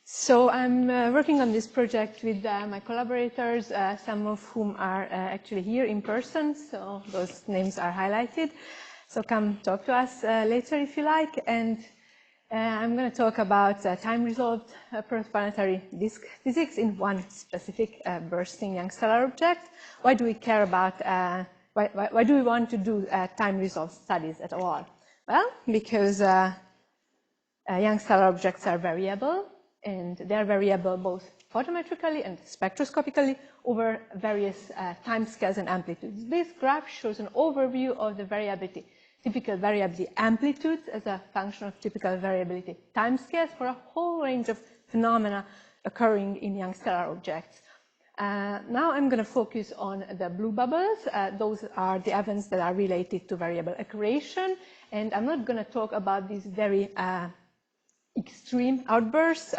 So I'm working on this project with my collaborators, some of whom are actually here in person, so those names are highlighted. So come talk to us later if you like. And I'm going to talk about time-resolved protoplanetary disk physics in one specific bursting young stellar object. Why do we care about, why do we want to do time-resolved studies at all? Well, because young stellar objects are variable, and they are variable both photometrically and spectroscopically over various timescales and amplitudes. This graph shows an overview of the variability, typical variability amplitudes as a function of typical variability timescales for a whole range of phenomena occurring in young stellar objects. Now I'm going to focus on the blue bubbles. Those are the events that are related to variable accretion, and I'm not going to talk about these very extreme outbursts.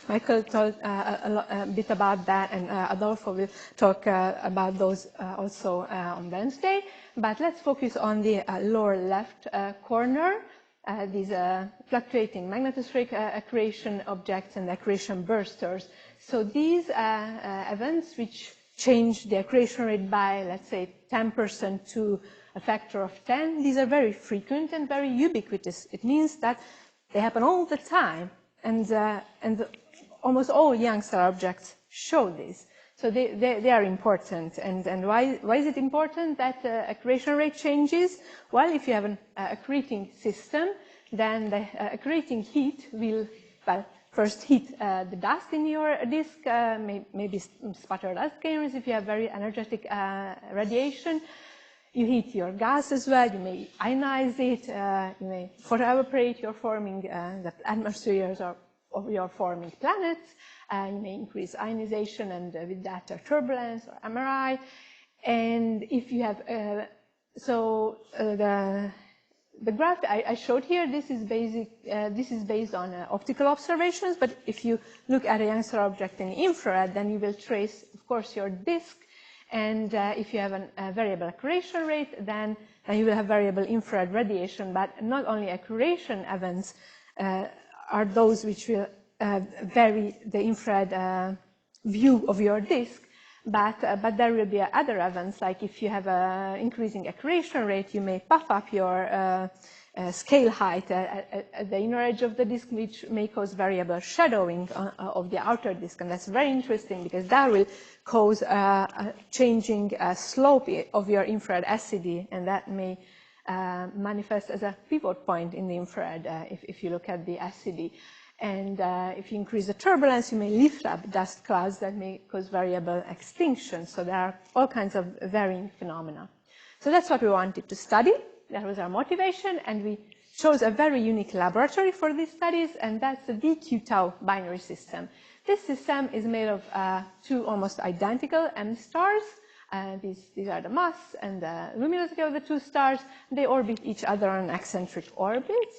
Michael told a bit about that, and Adolfo will talk about those also on Wednesday. But let's focus on the lower left corner, these fluctuating magnetospheric accretion objects and accretion bursters. So these events which change the accretion rate by, let's say, 10% to a factor of 10, these are very frequent and very ubiquitous. It means that they happen all the time, and almost all young stellar objects show this. So they are important. And why is it important that the accretion rate changes? Well, if you have an accreting system, then the accreting heat will, well, first heat the dust in your disk, maybe sputter dust gainers if you have very energetic radiation. You heat your gas as well, you may ionize it, you may photoevaporate, you're forming the atmospheres or you're forming planets, you may increase ionization and with that turbulence or MRI. And if you have, the graph I showed here, this is based on optical observations, but if you look at a young stellar object in infrared, then you will trace, of course, your disk. And if you have a variable accretion rate, then you will have variable infrared radiation. But not only accretion events are those which will vary the infrared view of your disk, but there will be other events, like if you have an increasing accretion rate, you may puff up your scale height at the inner edge of the disk, which may cause variable shadowing of the outer disk. And that's very interesting because that will cause a changing slope of your infrared acidity, and that may manifest as a pivot point in the infrared if you look at the acidity. And if you increase the turbulence, you may lift up dust clouds that may cause variable extinction. So there are all kinds of varying phenomena. So that's what we wanted to study. That was our motivation, and we chose a very unique laboratory for these studies, and that's the VQ-tau binary system. This system is made of two almost identical M stars. These are the mass and the luminosity of the two stars. They orbit each other on an eccentric orbit.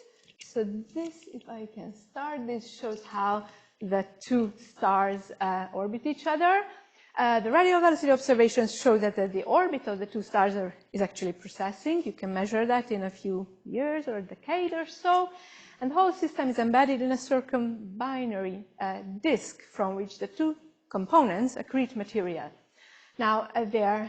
So this, if I can start, this shows how the two stars orbit each other. The radial velocity observations show that the orbit of the two stars is actually precessing. You can measure that in a few years or a decade or so. And the whole system is embedded in a circumbinary disk from which the two components accrete material. Now, they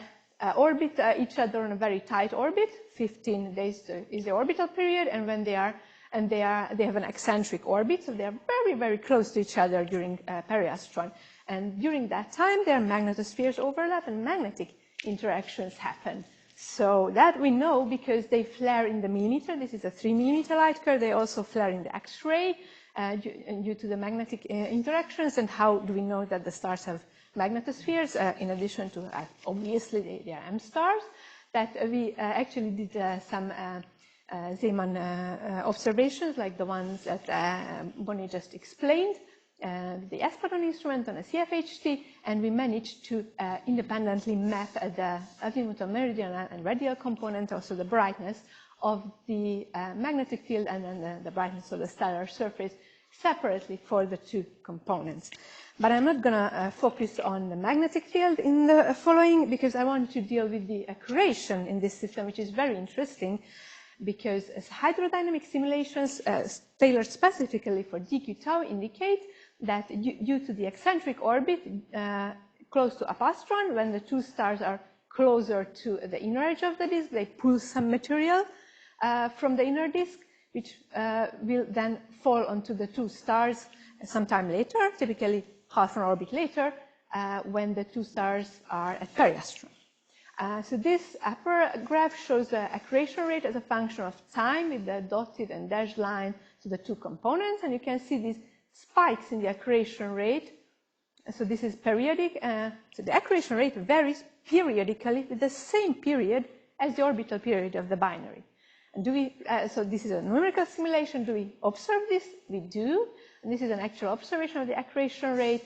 orbit each other on a very tight orbit. 15 days is the orbital period, and when they have an eccentric orbit, so they are very, very close to each other during periastron. And during that time, their magnetospheres overlap and magnetic interactions happen. So that we know because they flare in the millimeter. This is a 3 millimeter light curve. They also flare in the X-ray due to the magnetic interactions. And how do we know that the stars have magnetospheres? In addition to, obviously, they are M stars. That we actually did some Zeeman observations, like the ones that Bonnie just explained. The S-Photon instrument on a CFHT, and we managed to independently map the azimuthal, meridional, and radial component, also the brightness of the magnetic field and then the brightness of the stellar surface separately for the two components. But I'm not going to focus on the magnetic field in the following, because I want to deal with the accretion in this system, which is very interesting. because as hydrodynamic simulations tailored specifically for DQ tau indicate that due to the eccentric orbit close to apastron, when the two stars are closer to the inner edge of the disk, they pull some material from the inner disk, which will then fall onto the two stars sometime later, typically half an orbit later, when the two stars are at periastron. So this upper graph shows the accretion rate as a function of time with the dotted and dashed line to the two components, and you can see these spikes in the accretion rate. So this is periodic, so the accretion rate varies periodically with the same period as the orbital period of the binary. And do we, so this is a numerical simulation. Do we observe this? We do. And this is an actual observation of the accretion rate.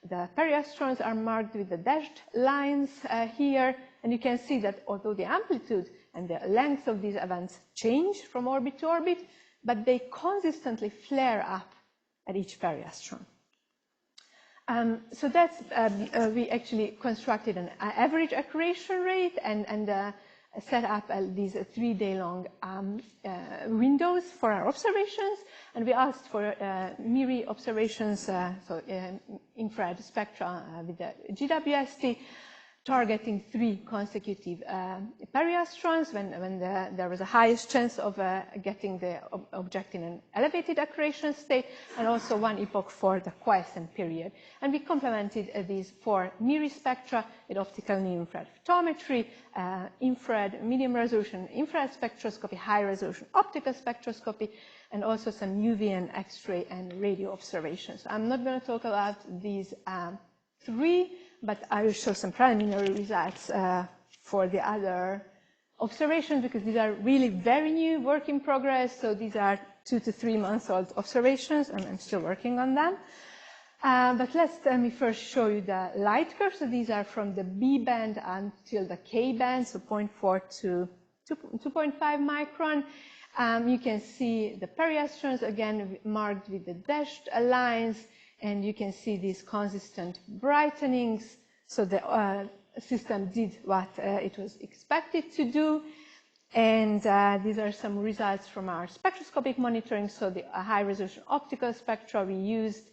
The periastrons are marked with the dashed lines here. And you can see that although the amplitude and the length of these events change from orbit to orbit, but they consistently flare up at each periastron. So that's, we actually constructed an average accretion rate and set up these 3-day-long windows for our observations. And we asked for MIRI observations, so infrared spectra with the GWST, targeting 3 consecutive periastrons when there was a highest chance of getting the object in an elevated accretion state, and also 1 epoch for the quiescent period. And we complemented these 4 MIRI spectra with optical near-infrared photometry, infrared medium resolution infrared spectroscopy, high resolution optical spectroscopy, and also some UV and X-ray and radio observations. I'm not going to talk about these 3, but I will show some preliminary results for the other observations, because these are really very new, work in progress. So these are 2 to 3 months old observations, and I'm still working on them. But let me first show you the light curves. So these are from the B band until the K band, so 0.4 to 2.5 micron. You can see the periastrons, again, marked with the dashed lines. And you can see these consistent brightenings. So the system did what it was expected to do. And these are some results from our spectroscopic monitoring. So the high-resolution optical spectra we used,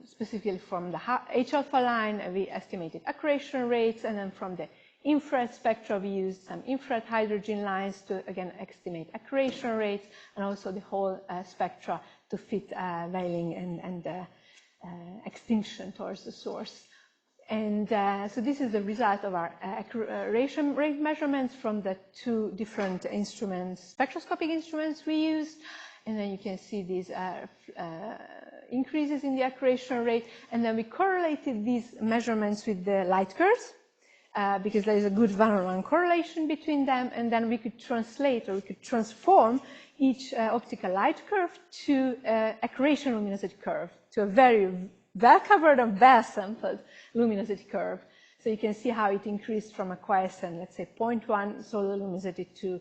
specifically from the H-alpha line, we estimated accretion rates. And then from the infrared spectra, we used some infrared hydrogen lines to, again, estimate accretion rates, and also the whole spectra to fit veiling and extinction towards the source. And so this is the result of our accretion rate measurements from the 2 different instruments, spectroscopic instruments we used. And then you can see these increases in the accretion rate. And then we correlated these measurements with the light curves, because there is a good one-on-one correlation between them. And then we could translate, or we could transform each optical light curve to accretion luminosity curve, to a very well-covered and well-sampled luminosity curve. So you can see how it increased from a quiescent, let's say 0.1 solar luminosity to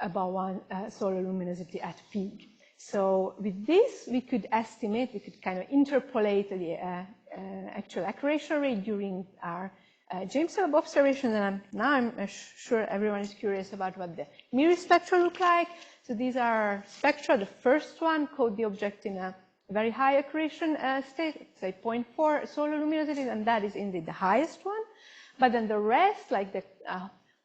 about 1 solar luminosity at peak. So with this, we could estimate, we could kind of interpolate the actual accretion rate during our James Webb observation. And now I'm sure everyone is curious about what the MIRI spectra look like. So these are spectra. The first one code the object in a very high accretion state, say 0.4 solar luminosity, and that is indeed the highest one. But then the rest, like the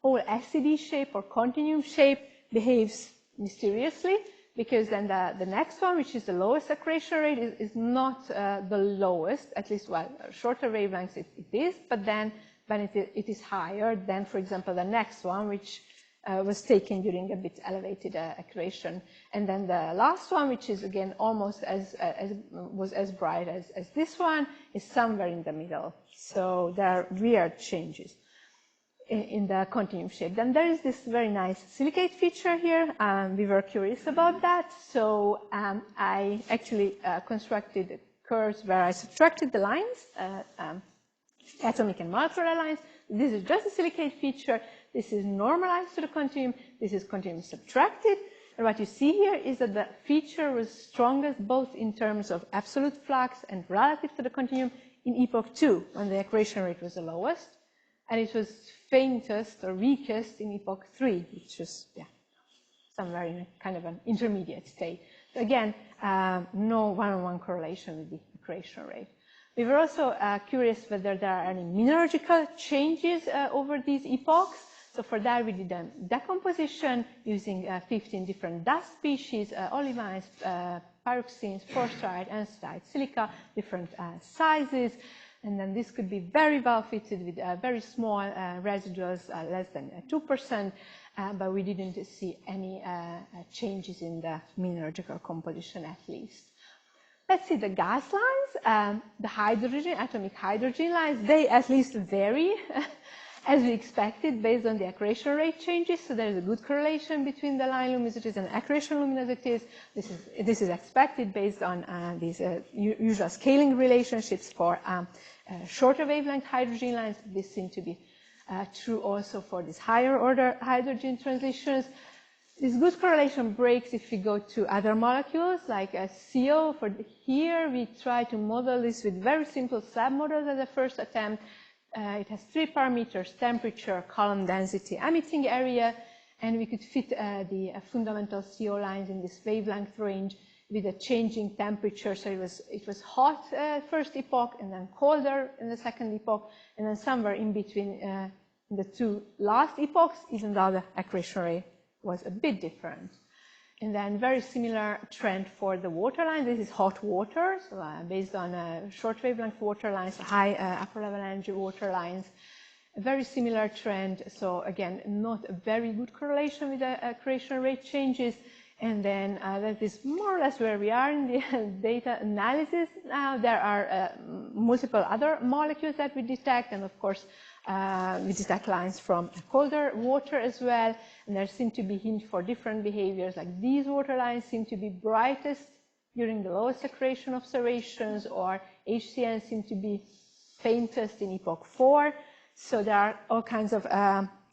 whole SED shape or continuum shape, behaves mysteriously, because then the next one, which is the lowest accretion rate, is not the lowest, at least, well, shorter wavelengths it is, but then when it is higher than, for example, the next one, which was taken during a bit elevated accretion. And then the last one, which is again almost was as bright as this one, is somewhere in the middle. So there are weird changes in the continuum shape. Then there is this very nice silicate feature here. We were curious about that. So I actually constructed curves where I subtracted the lines, atomic and molecular lines. This is just a silicate feature. This is normalized to the continuum. This is continuum subtracted. And what you see here is that the feature was strongest both in terms of absolute flux and relative to the continuum in epoch 2, when the accretion rate was the lowest. And it was faintest or weakest in epoch 3, which was somewhere in a kind of an intermediate state. So again, no one-on-one correlation with the accretion rate. We were also curious whether there are any mineralogical changes over these epochs. So for that, we did a decomposition using 15 different dust species, olivines, pyroxenes, forsterite, andesite, silica, different sizes. And then this could be very well fitted with very small residuals, less than 2%, but we didn't see any changes in the mineralogical composition at least. Let's see the gas lines, the hydrogen, atomic hydrogen lines, they at least vary as we expected based on the accretion rate changes. So there is a good correlation between the line luminosities and accretion luminosities. This is expected based on these usual scaling relationships for shorter wavelength hydrogen lines. This seems to be true also for these higher order hydrogen transitions. This good correlation breaks if we go to other molecules like CO. For here, we try to model this with very simple slab models as a first attempt. It has 3 parameters: temperature, column density, emitting area, and we could fit the fundamental CO lines in this wavelength range with a changing temperature. So it was hot first epoch, and then colder in the second epoch, and then somewhere in between the 2 last epochs, even though the accretion rate was a bit different. And then very similar trend for the water line. This is hot water, so based on short wavelength water lines, high upper level energy water lines. A very similar trend. So again, not a very good correlation with the accretion rate changes. And then that is more or less where we are in the data analysis. Now there are multiple other molecules that we detect, and of course we detect lines from colder water as well. And there seem to be hints for different behaviors, like these water lines seem to be brightest during the lowest accretion observations, or HCN seem to be faintest in epoch 4. So there are all kinds of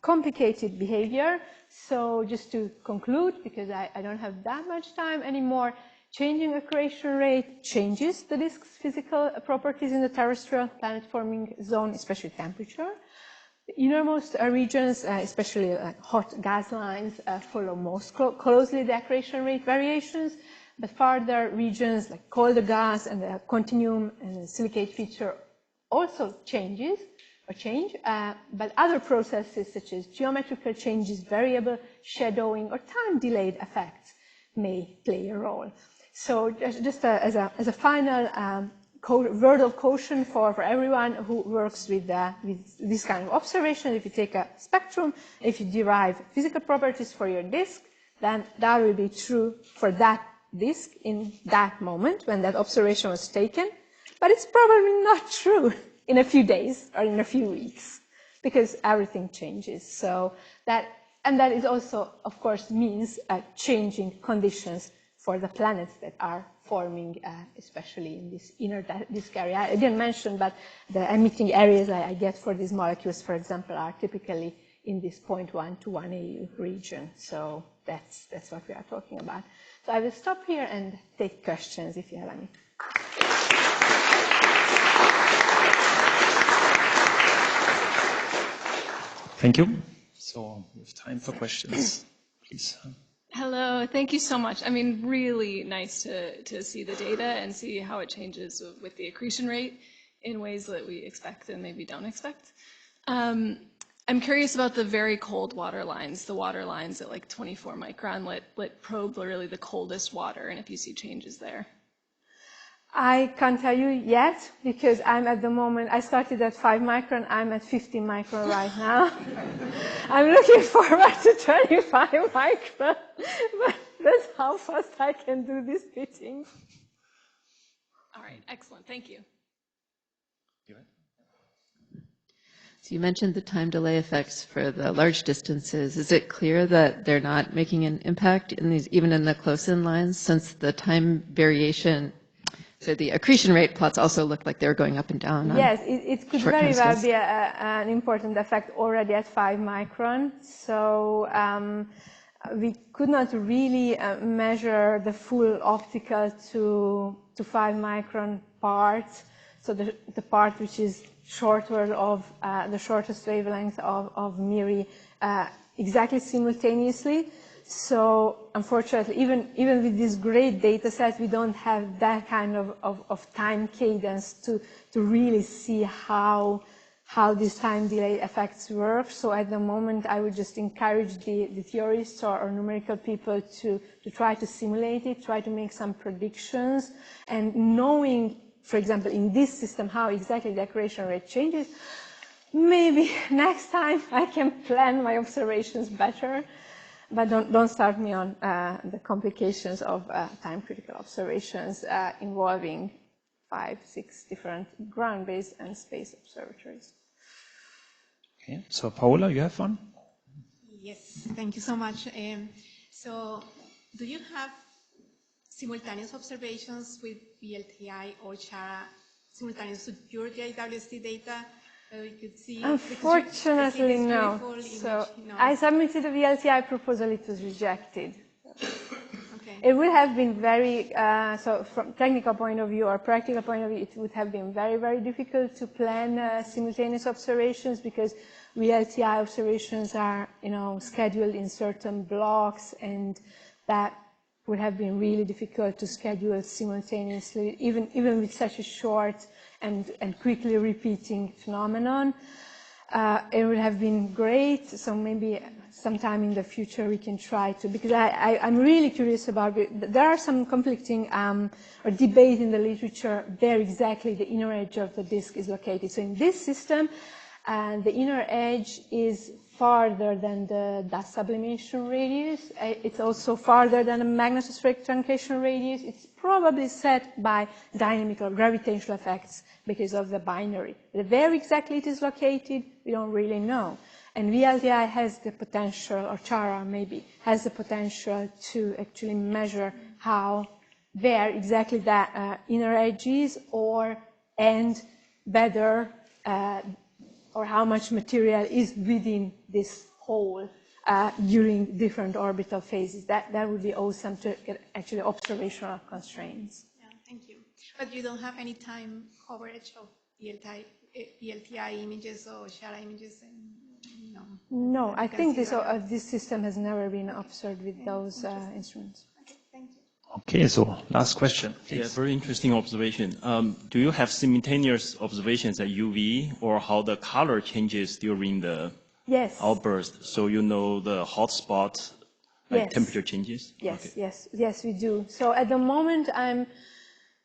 complicated behavior. So just to conclude, because I don't have that much time anymore, changing accretion rate changes the disk's physical properties in the terrestrial planet-forming zone, especially temperature. The innermost regions, especially hot gas lines, follow most closely the accretion rate variations, but farther regions like colder gas and the continuum and the silicate feature also change, but other processes such as geometrical changes, variable shadowing, or time-delayed effects may play a role. So just as a final word of caution for everyone who works with this kind of observation, if you take a spectrum, if you derive physical properties for your disk, then that will be true for that disk in that moment when that observation was taken, but it's probably not true in a few days or in a few weeks, because everything changes. So that is also, of course, means changing conditions for the planets that are forming, especially in this inner disk area. I didn't mention, but the emitting areas I get for these molecules, for example, are typically in this 0.1 to 1 AU region. So that's what we are talking about. So I will stop here and take questions if you have any. Thank you. So we have time for questions, please. Hello, thank you so much. I mean, really nice to see the data and see how it changes with the accretion rate in ways that we expect and maybe don't expect. I'm curious about the very cold water lines, the water lines at like 24 micron lit probe, really the coldest water, and if you see changes there. I can't tell you yet, because I'm at the moment, I started at 5 micron, I'm at 15 micron right now. I'm looking forward to 25 micron, but that's how fast I can do this fitting. All right, excellent, thank you. So you mentioned the time delay effects for the large distances. Is it clear that they're not making an impact in these, even in the close-in lines, since the time variation? So the accretion rate plots also look like they're going up and down. Yes, it could very well be an important effect already at 5 micron. So we could not really measure the full optical to 5 micron part. So the part which is shorter of the shortest wavelength of MIRI exactly simultaneously. So unfortunately, even with this great data set, we don't have that kind of time cadence to really see how these time delay effects work. So at the moment, I would just encourage the theorists or numerical people to try to simulate it, try to make some predictions, and knowing, for example, in this system, how exactly the accretion rate changes, maybe next time I can plan my observations better. But don't start me on the complications of time-critical observations involving 5, 6 different ground-based and space observatories. Okay, so Paola, you have one? Yes, thank you so much. So do you have simultaneous observations with VLTI or CHARA simultaneous to your JWST data? We could see. Unfortunately, no. So I submitted a VLTI proposal, it was rejected. Okay. It would have been very, so from technical point of view or practical point of view, it would have been very, very difficult to plan simultaneous observations because VLTI observations are, scheduled in certain blocks, and that would have been really difficult to schedule simultaneously, even with such a short and quickly repeating phenomenon. It would have been great, so maybe sometime in the future we can try to, because I'm really curious about it. There are some conflicting or debate in the literature where exactly the inner edge of the disk is located. So in this system, the inner edge is farther than the dust sublimation radius. It's also farther than the magnetospheric truncation radius. It's probably set by dynamic or gravitational effects because of the binary. Where exactly it is located, we don't really know. And VLTI has the potential, or CHARA maybe, has the potential to actually measure where exactly that inner edge is, and whether or how much material is within this hole during different orbital phases. That would be awesome to get actually observational constraints. Yeah, thank you. But you don't have any time coverage of VLTI images or CHARA images? No. No, I think this system has never been observed with those instruments. Okay, thank you. Okay, so last question, please. Yeah, very interesting observation. Do you have simultaneous observations at UV, or how the color changes during the outburst? So you know the hot spot, like temperature changes? Yes, okay. Yes, we do. So at the moment,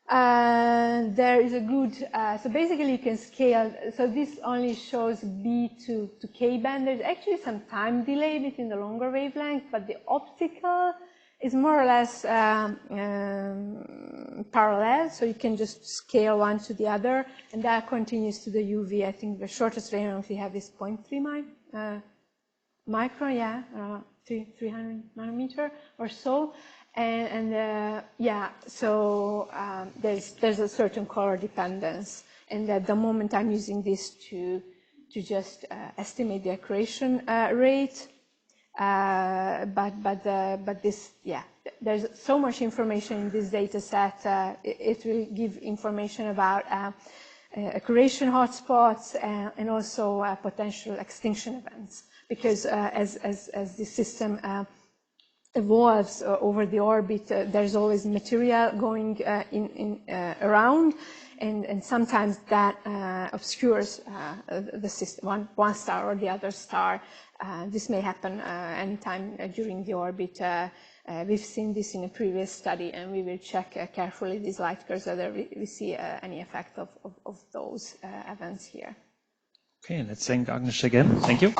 there is a good, so basically you can scale, so this only shows B to K band. There's actually some time delay between the longer wavelength, but the optical is more or less parallel, so you can just scale one to the other, and that continues to the UV. I think the shortest range we have is 0.3 micron, yeah, 300 nanometer or so, so there's a certain color dependence, and at the moment I'm using this to just estimate the accretion rate. But this, there's so much information in this data set. It will give information about accretion hotspots and also potential extinction events. Because as the system evolves over the orbit, there's always material going around, and sometimes that obscures the system, one star or the other star. This may happen anytime during the orbit. We've seen this in a previous study, and we will check carefully these light curves whether we see any effect of those events here. Okay, let's thank Agnes again. Thank you.